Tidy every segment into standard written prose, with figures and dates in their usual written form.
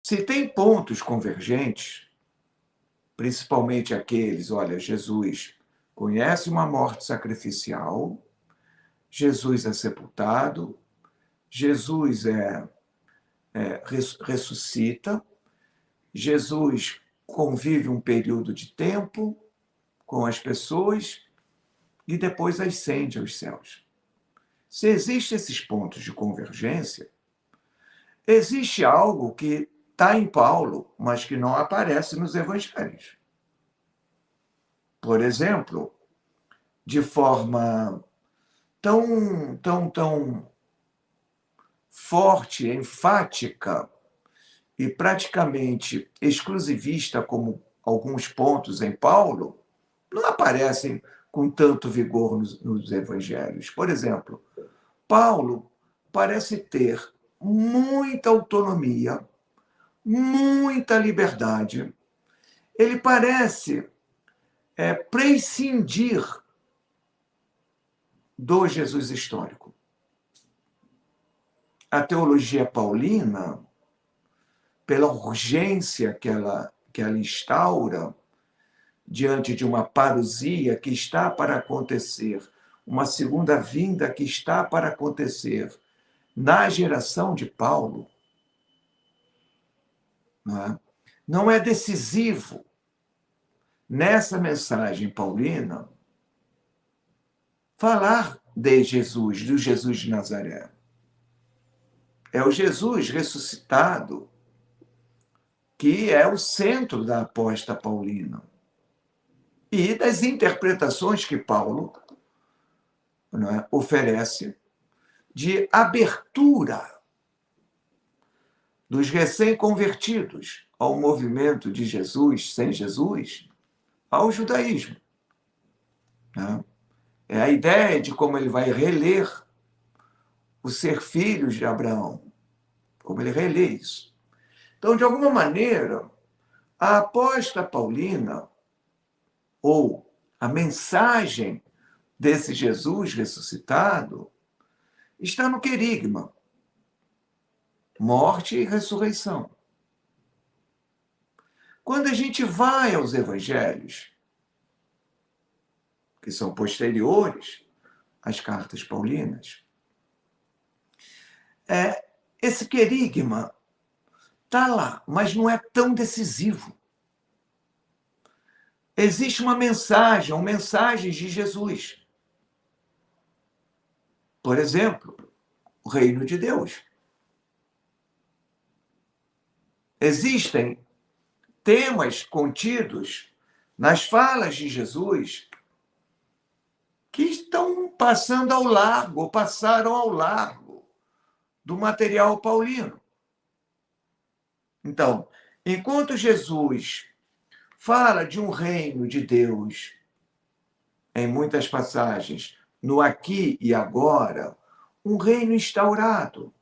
Se tem pontos convergentes, principalmente aqueles, olha, Jesus conhece uma morte sacrificial, Jesus é sepultado, Jesus ressuscita, Jesus convive um período de tempo com as pessoas e depois ascende aos céus. Se existem esses pontos de convergência, existe algo que está em Paulo, mas que não aparece nos evangelhos. Por exemplo, de forma tão forte, enfática e praticamente exclusivista como alguns pontos em Paulo, não aparecem com tanto vigor nos evangelhos. Por exemplo, Paulo parece ter muita autonomia, muita liberdade. Ele parece prescindir do Jesus histórico. A teologia paulina, pela urgência que ela instaura, diante de uma parousia que está para acontecer, uma segunda vinda que está para acontecer na geração de Paulo, não é decisivo nessa mensagem paulina falar de Jesus, do Jesus de Nazaré. É o Jesus ressuscitado que é o centro da aposta paulina e das interpretações que Paulo oferece de abertura dos recém-convertidos ao movimento de Jesus, sem Jesus, ao judaísmo. É a ideia de como ele vai reler o ser filho de Abraão, como ele relê isso. Então, de alguma maneira, a aposta paulina, ou a mensagem desse Jesus ressuscitado, está no querigma, morte e ressurreição. Quando a gente vai aos evangelhos, que são posteriores às cartas paulinas, esse querigma está lá, mas não é tão decisivo. Existe uma mensagem, ou mensagens de Jesus. Por exemplo, o reino de Deus. Existem temas contidos nas falas de Jesus que estão passando ao largo, ou passaram ao largo do material paulino. Então, enquanto Jesus fala de um reino de Deus, em muitas passagens, no aqui e agora, um reino instaurado.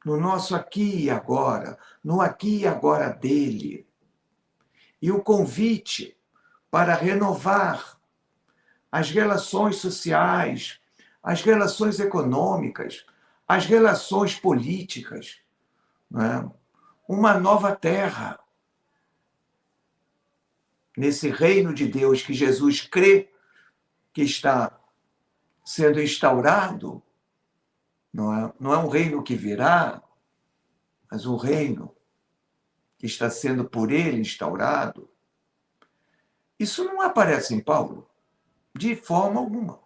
No nosso aqui e agora, no aqui e agora dele. E o convite para renovar as relações sociais, as relações econômicas, as relações políticas, uma nova terra. Nesse reino de Deus que Jesus crê que está sendo instaurado, não é um reino que virá, mas um reino que está sendo por ele instaurado. Isso não aparece em Paulo, de forma alguma.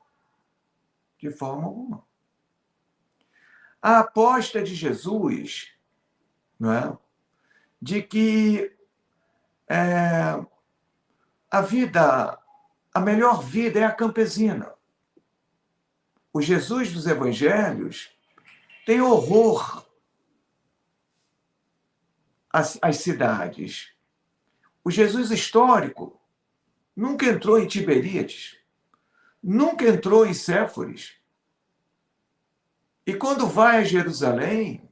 De forma alguma. A aposta de Jesus, de que a melhor vida é a campesina. O Jesus dos evangelhos tem horror às cidades. O Jesus histórico nunca entrou em Tiberíades, nunca entrou em Séforis. E quando vai a Jerusalém,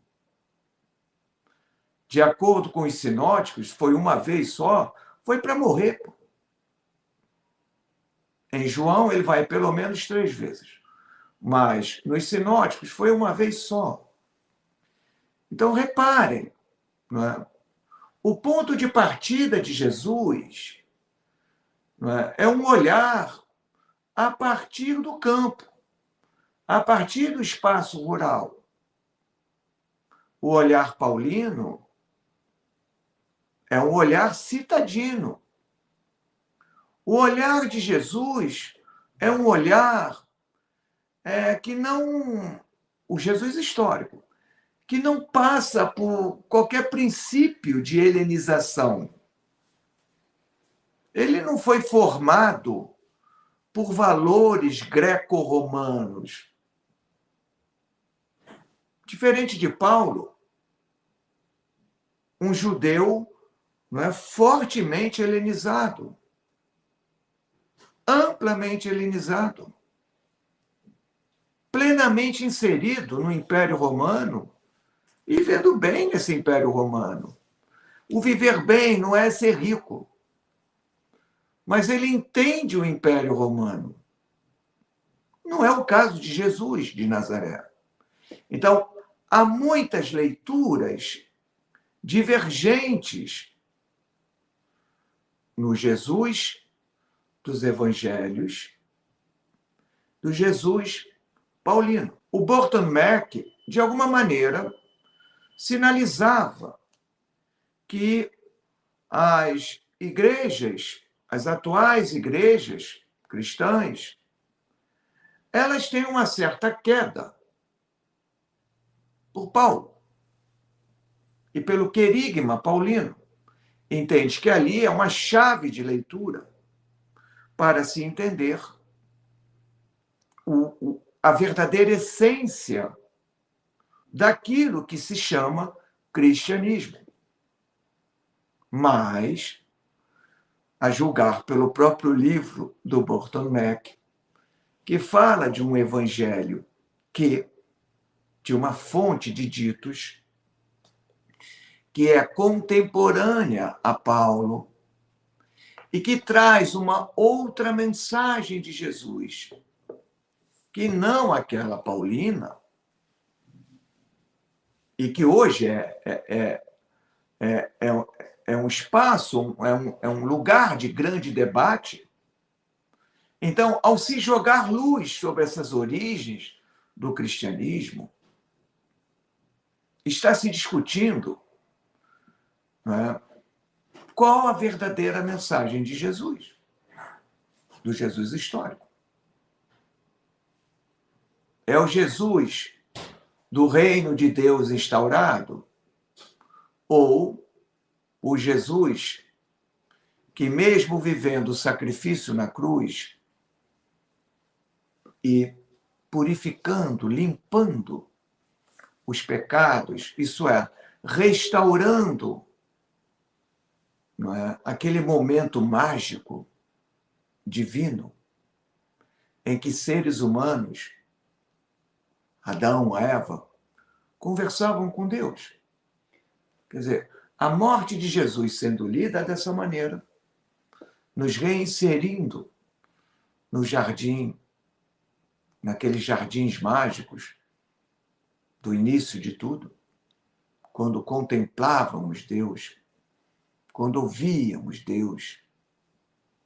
de acordo com os sinóticos, foi uma vez só, foi para morrer. Em João, ele vai pelo menos 3 vezes. Mas nos sinóticos foi uma vez só. Então, reparem, não é? O ponto de partida de Jesus, não é um olhar a partir do campo, a partir do espaço rural. O olhar paulino é um olhar citadino. O olhar de Jesus é um olhar que não. O Jesus histórico, que não passa por qualquer princípio de helenização. Ele não foi formado por valores greco-romanos. Diferente de Paulo, um judeu, não é, fortemente helenizado, amplamente helenizado, plenamente inserido no Império Romano e vendo bem nesse Império Romano. O viver bem não é ser rico, mas ele entende o Império Romano. Não é o caso de Jesus de Nazaré. Então, há muitas leituras divergentes no Jesus dos evangelhos, do Jesus paulino. O Burton Mac, de alguma maneira, sinalizava que as igrejas, as atuais igrejas cristãs, elas têm uma certa queda por Paulo e pelo querigma paulino. Entende que ali é uma chave de leitura para se entender a verdadeira essência daquilo que se chama cristianismo. Mas, a julgar pelo próprio livro do Burton Mac, que fala de um evangelho de uma fonte de ditos, que é contemporânea a Paulo e que traz uma outra mensagem de Jesus, que não aquela paulina, e que hoje é um espaço, é um lugar de grande debate. Então, ao se jogar luz sobre essas origens do cristianismo, está se discutindo, né, qual a verdadeira mensagem de Jesus, do Jesus histórico. É o Jesus do reino de Deus instaurado? Ou o Jesus que, mesmo vivendo o sacrifício na cruz e purificando, limpando os pecados, isso é, restaurando, não é, aquele momento mágico, divino, em que seres humanos, Adão, Eva, conversavam com Deus. Quer dizer, a morte de Jesus sendo lida dessa maneira, nos reinserindo no jardim, naqueles jardins mágicos do início de tudo, quando contemplávamos Deus, quando ouvíamos Deus.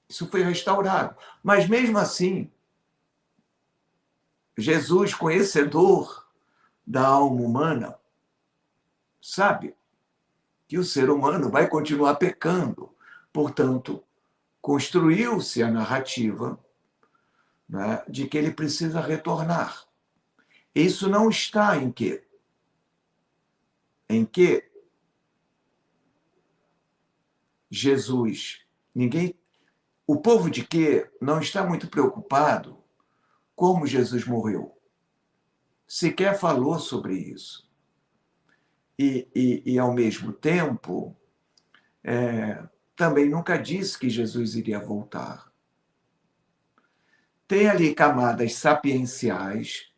Isso foi restaurado. Mas mesmo assim, Jesus, conhecedor da alma humana, sabe que o ser humano vai continuar pecando. Portanto, construiu-se a narrativa, né, de que ele precisa retornar. Isso não está em quê? Em que Jesus, o povo de quê não está muito preocupado como Jesus morreu. Sequer falou sobre isso. E ao mesmo tempo, também nunca disse que Jesus iria voltar. Tem ali camadas sapienciais,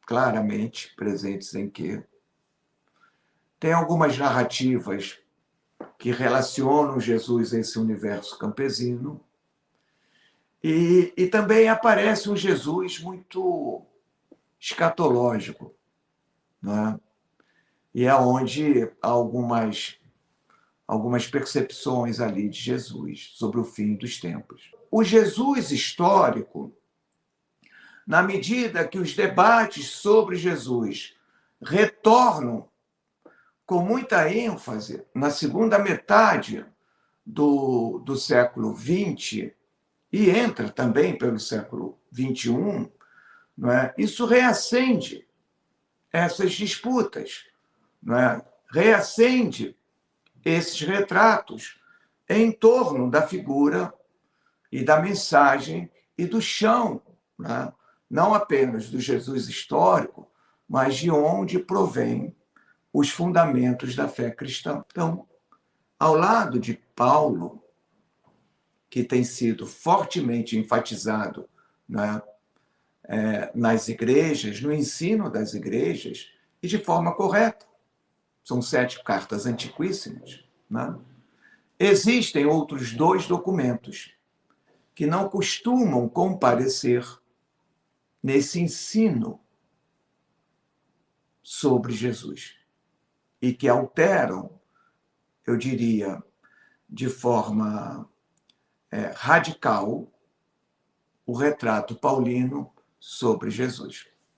claramente presentes em quê? Tem algumas narrativas que relacionam Jesus a esse universo campesino. E também aparece um Jesus muito escatológico, não é? E é onde há algumas percepções ali de Jesus sobre o fim dos tempos. O Jesus histórico, na medida que os debates sobre Jesus retornam com muita ênfase na segunda metade do século XX e entra também pelo século XXI, não é? Isso reacende essas disputas, não é? Reacende esses retratos em torno da figura e da mensagem e do chão, né? Não apenas do Jesus histórico, mas de onde provém os fundamentos da fé cristã. Então, ao lado de Paulo, que tem sido fortemente enfatizado, né, nas igrejas, no ensino das igrejas, e de forma correta. São 7 cartas antiquíssimas. Né? Existem outros 2 documentos que não costumam comparecer nesse ensino sobre Jesus e que alteram, eu diria, de forma radical o retrato paulino sobre Jesus.